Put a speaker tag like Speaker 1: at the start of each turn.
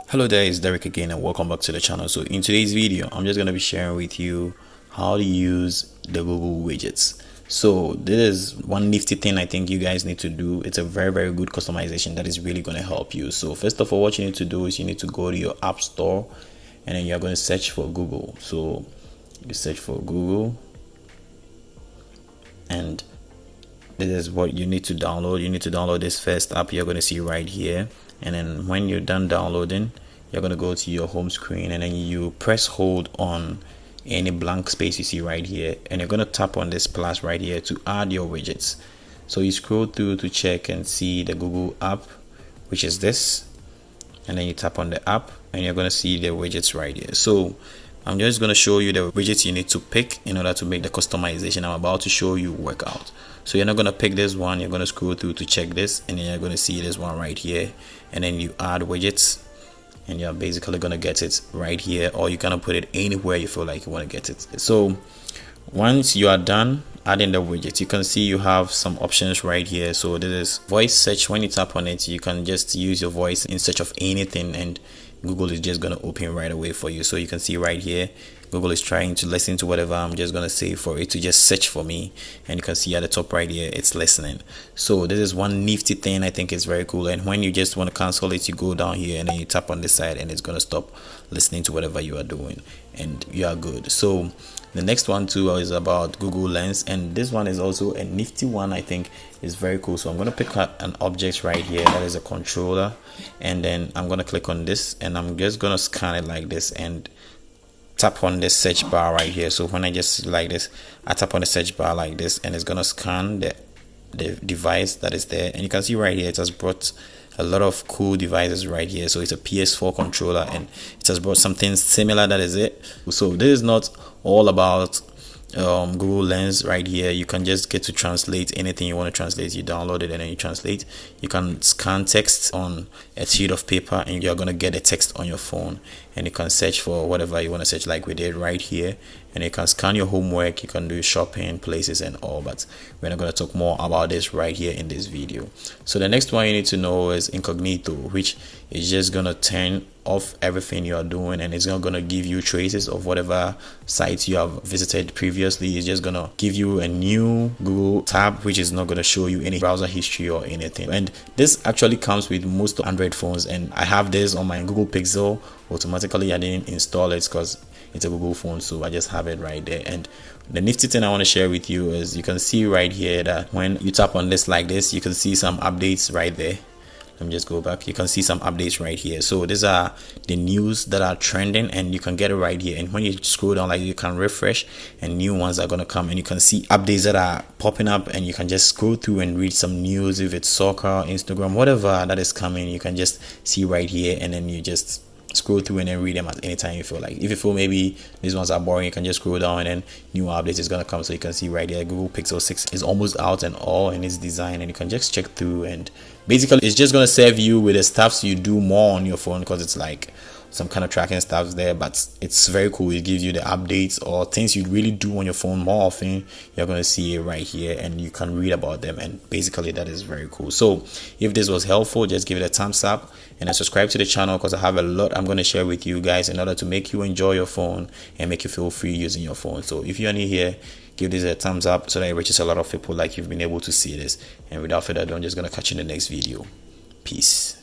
Speaker 1: Hello there, it's Derek again and welcome back to the channel. So in today's video, I'm just going to be sharing with you how to use the Google widgets. So this is one nifty thing I think you guys need to do. It's a very good customization that is really going to help you. So first of all, what you need to do is you need to go to your app store and then you're going to search for Google. So you search for Google and this is what you need to download. You need to download this first app you're going to see right here, and then when you're done downloading, you're going to go to your home screen and then you press hold on any blank space you see right here, and you're going to tap on this plus right here to add your widgets. So you scroll through to check and see the Google app, which is this, and then you tap on the app and you're going to see the widgets right here. So I'm just going to show you the widgets you need to pick in order to make the customization I'm about to show you work out. So you're not going to pick this one, you're going to scroll through to check this, and then you're going to see this one right here, and then you add widgets and you're basically going to get it right here, or you can put it anywhere you feel like you want to get it. So once you are done adding the widgets, you can see you have some options right here. So this is voice search. When you tap on it, you can just use your voice in search of anything and Google is just going to open right away for you. So you can see right here, Google is trying to listen to whatever I'm just going to say for it to just search for me, and you can see at the top right here it's listening. So this is one nifty thing I think is very cool. And when you just want to cancel it, you go down here and then you tap on this side and it's going to stop listening to whatever you are doing and you are good. So the next one too is about Google Lens, and this one is also a nifty one. I think is very cool. So I'm going to pick up an object right here that is a controller, and then I'm going to click on this and I'm just going to scan it like this and tap on this search bar right here. So when I just like this, I tap on the search bar like this and it's going to scan the device that is there, and you can see right here it has brought a lot of cool devices right here. So it's a PS4 controller and it has brought something similar, that is it. So this is not all about Google Lens right here. You can just get to translate anything you want to translate. You download it and then you translate. You can scan text on a sheet of paper and you're going to get a text on your phone, and you can search for whatever you want to search like we did right here, and you can scan your homework, you can do shopping places and all, but we're not going to talk more about this right here in this video. So the next one you need to know is Incognito, which is just going to turn off everything you are doing, and it's not going to give you traces of whatever sites you have visited previously. It's just going to give you a new Google tab, which is not going to show you any browser history or anything. And this actually comes with most Android phones, and I have this on my Google Pixel. Automatically I didn't install it because it's a Google phone, so I just have it right there. And the nifty thing I want to share with you is you can see right here that when you tap on this like this, you can see some updates right there. Let me just go back. You can see some updates right here. So these are the news that are trending and you can get it right here. And when you scroll down, like, you can refresh and new ones are going to come, and you can see updates that are popping up, and you can just scroll through and read some news. If it's soccer, Instagram, whatever that is coming, you can just see right here, and then you just scroll through and then read them at any time you feel like. If you feel maybe these ones are boring, you can just scroll down and then new updates is going to come. So you can see right here Google Pixel 6 is almost out and all in its design, and you can just check through, and basically it's just going to serve you with the stuff you do more on your phone, because it's like some kind of tracking stuff there, but it's very cool. It gives you the updates or things you really do on your phone more often. You're going to see it right here and you can read about them, and basically that is very cool. So if this was helpful, just give it a thumbs up and subscribe to the channel, because I have a lot I'm going to share with you guys in order to make you enjoy your phone and make you feel free using your phone. So if you're new here, give this a thumbs up so that it reaches a lot of people like you've been able to see this. And without further ado, I'm just going to catch you in the next video. Peace.